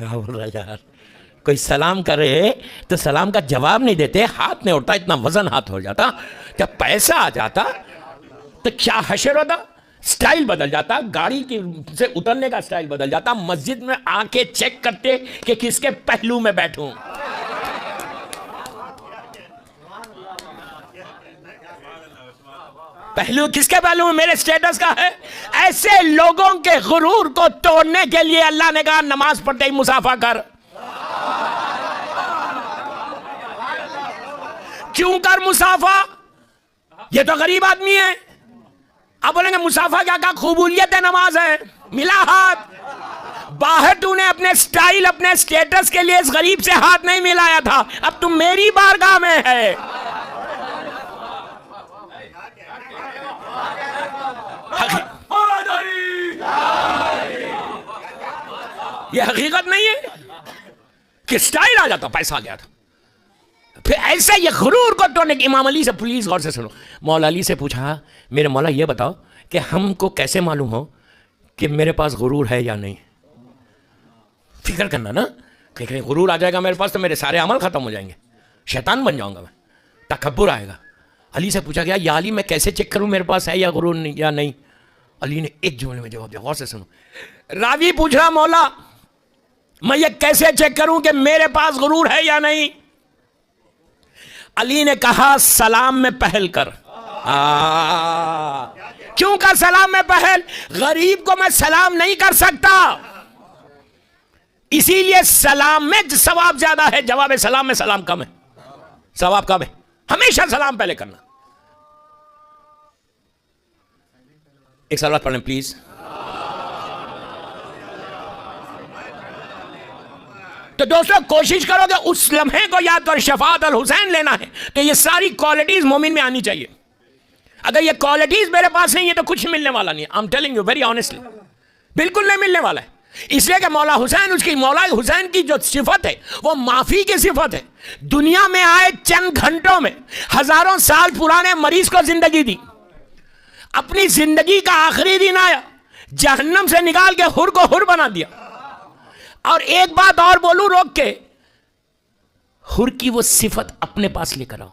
کیا بول رہا ہے یار؟ کوئی سلام کرے تو سلام کا جواب نہیں دیتے، ہاتھ نہیں اٹھتا، اتنا وزن ہاتھ ہو جاتا. جب پیسہ آ جاتا تو کیا حشر ہوتا، سٹائل بدل جاتا، گاڑی کی سے اترنے کا سٹائل بدل جاتا، مسجد میں آ کے چیک کرتے کہ کس کے پہلو میں بیٹھوں. پہلو کس کے پہلو میں؟ میرے سٹیٹس کا ہے. ایسے لوگوں کے غرور کو توڑنے کے لیے اللہ نے کہا نماز پڑھتے ہی مصافحہ کر. کیوں کر مصافحہ؟ یہ تو غریب آدمی ہے. اب بولیں گے مصافحہ کیا کہا؟ قبولیت نماز ہے. ملا ہاتھ. باہر تو نے اپنے سٹائل اپنے سٹیٹس کے لیے اس غریب سے ہاتھ نہیں ملایا تھا، اب تم میری بارگاہ میں ہے. یہ حقیقت نہیں ہے کہ سٹائل آ جاتا، پیسہ آ گیا تھا. پھر ایسے یہ غرور کو توڑنے کے امام علی سے پلیز غور سے سنو. مولا علی سے پوچھا میرے مولا یہ بتاؤ کہ ہم کو کیسے معلوم ہو کہ میرے پاس غرور ہے یا نہیں؟ فکر کرنا نا کہ کہیں غرور آ جائے گا میرے پاس تو میرے سارے عمل ختم ہو جائیں گے، شیطان بن جاؤں گا میں، تکبر آئے گا. علی سے پوچھا گیا یا علی میں کیسے چیک کروں میرے پاس ہے یا غرور یا نہیں؟ علی نے ایک جملے میں جواب دیا، غور سے سنو. راوی پوچھ رہا مولا میں یہ کیسے چیک کروں کہ میرے پاس غرور ہے یا نہیں؟ علی نے کہا سلام میں پہل کر. کیوں کر سلام میں پہل؟ غریب کو میں سلام نہیں کر سکتا، اسی لیے سلام میں ثواب زیادہ ہے، جواب سلام میں سلام کم ہے، ثواب کم ہے. ہمیشہ سلام پہلے کرنا. ایک سلوات پڑھ لیں پلیز. تو دوستو کوشش کرو کہ اس لمحے کو یاد کر، شفاعت الحسین لینا ہے تو یہ ساری کوالٹیز مومن میں آنی چاہیے. اگر یہ کوالٹیز میرے پاس نہیں ہے تو کچھ ملنے والا نہیں ہے. I'm telling you very honestly، بالکل نہیں ملنے والا ہے. اس لیے کہ مولا حسین، اس کی مولا حسین کی جو صفت ہے وہ معافی کی صفت ہے. دنیا میں آئے چند گھنٹوں میں ہزاروں سال پرانے مریض کو زندگی دی. اپنی زندگی کا آخری دن آیا، جہنم سے نکال کے حر کو حر بنا دیا. اور ایک بات اور بولوں روک کے، حر کی وہ صفت اپنے پاس لے کر آؤ.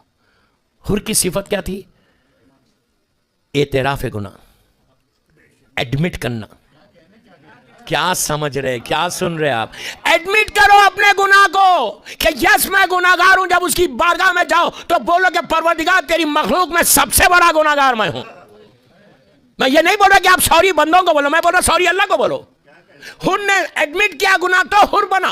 حر کی صفت کیا تھی؟ اعتراف گناہ، ایڈمٹ کرنا. کیا سمجھ رہے، کیا سن رہے آپ؟ ایڈمٹ کرو اپنے گناہ کو کہ یس میں گناہگار ہوں. جب اس کی بارگاہ میں جاؤ تو بولو کہ پروردگار تیری مخلوق میں سب سے بڑا گناہگار میں ہوں. میں یہ نہیں بول رہا کہ آپ سوری بندوں کو بولو، میں بول رہا سوری اللہ کو بولو. حر نے ایڈمٹ کیا گناہ تو حر بنا.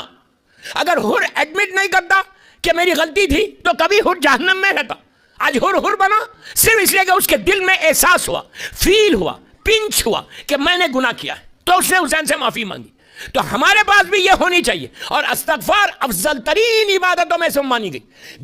اگر حر ایڈمٹ نہیں کرتا کہ میری غلطی تھی تو کبھی حر جہنم میں رہتا. آج حر بنا صرف اس لیے کہ اس کے دل میں احساس ہوا، فیل ہوا، پنچ ہوا کہ میں نے گناہ کیا ہے، تو اس نے حسین سے معافی مانگی. تو ہمارے پاس بھی یہ ہونی چاہیے. اور استغفار افضل ترین عبادتوں میں سے مانی گئی.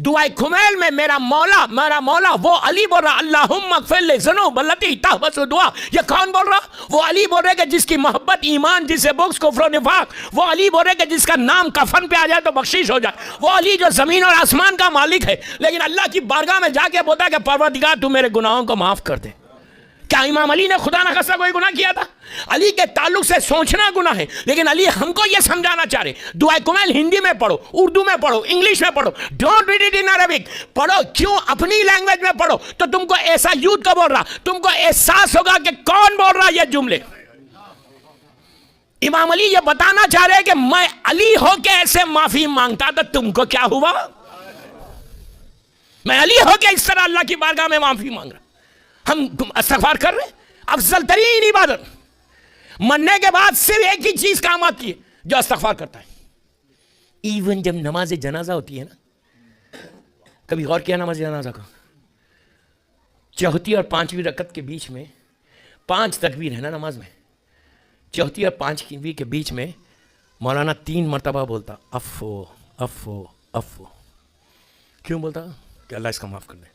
دعائے کھمیل میں میرا مولا وہ علی بول رہا اللہم اغفر لی ذنوب التی تحبس دعا. یہ کون بول رہا؟ وہ علی بول رہے کہ جس کی محبت ایمان، جسے بغض کفر و نفاق. وہ علی بول رہے کہ جس کا نام کفن پہ آ جائے تو بخشش ہو جائے. وہ علی جو زمین اور آسمان کا مالک ہے لیکن اللہ کی بارگاہ میں جا کے بولتا ہے کہ پروردگار تو میرے گناہوں کو معاف کر دے. کیا امام علی نے خدا نخواستہ کوئی گناہ کیا تھا؟ علی کے تعلق سے سوچنا گناہ ہے، لیکن علی ہم کو یہ سمجھانا چاہ رہے دعائے کمیل ہندی میں پڑھو، اردو میں پڑھو، انگلش میں پڑھو، don't read it in Arabic. پڑھو کیوں؟ اپنی لینگویج میں پڑھو تو تم کو ایسا یوتھ کو بول رہا، تم کو احساس ہوگا کہ کون بول رہا یہ جملے. امام علی یہ بتانا چاہ رہے کہ میں علی ہو کے ایسے معافی مانگتا تو تم کو کیا ہوا؟ میں علی ہو کے اس طرح اللہ کی بارگاہ میں معافی مانگ رہا. ہم استغفار کر رہے ہیں، افضل ترین عبادت. مرنے کے بعد صرف ایک ہی چیز کام آتی ہے جو استغفار کرتا ہے. ایون جب نماز جنازہ ہوتی ہے نا، کبھی غور کیا نماز جنازہ کا؟ چوتھی اور پانچویں رکعت کے بیچ میں 5 تکبیر ہے نا نماز میں. چوتھی اور پانچویں کے بیچ میں مولانا 3 مرتبہ بولتا افو افو افو. کیوں بولتا؟ کہ اللہ اس کو معاف کر دے.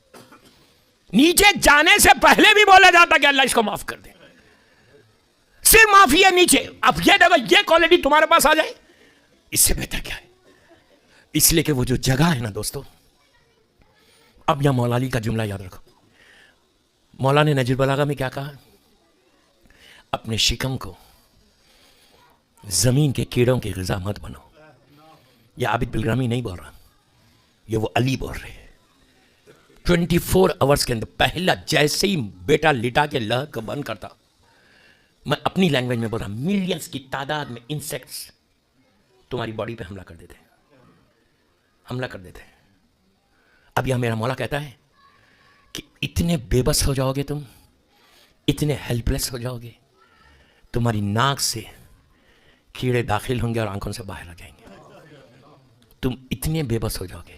نیچے جانے سے پہلے بھی بولا جاتا کہ اللہ اس کو معاف کر دے. صرف معافی ہے نیچے. اب یہ دیکھو یہ کوالٹی تمہارے پاس آ جائے اس سے بہتر کیا ہے؟ اس لیے کہ وہ جو جگہ ہے نا دوستو، اب یہاں مولا علی کا جملہ یاد رکھو. مولا نے نجر البلاغہ میں کیا کہا؟ اپنے شکم کو زمین کے کیڑوں کی غذا مت بنو. یہ عابد بالگرامی نہیں بول رہا، یہ وہ علی بول رہے ہیں۔ 24 آورس کے اندر پہلا جیسے ہی بیٹا لٹا کے لہ کو بند کرتا، میں اپنی لینگویج میں بول رہا ہوں، ملینز کی تعداد میں انسیکٹس تمہاری باڈی پہ حملہ کر دیتے ہیں، حملہ کر دیتے ہیں۔ اب یہاں میرا مولا کہتا ہے کہ اتنے بے بس ہو جاؤ گے، تم اتنے ہیلپ لیس ہو جاؤ گے، تمہاری ناک سے کیڑے داخل ہوں گے اور آنکھوں سے باہر آ جائیں گے، تم اتنے بے بس ہو جاؤ گے۔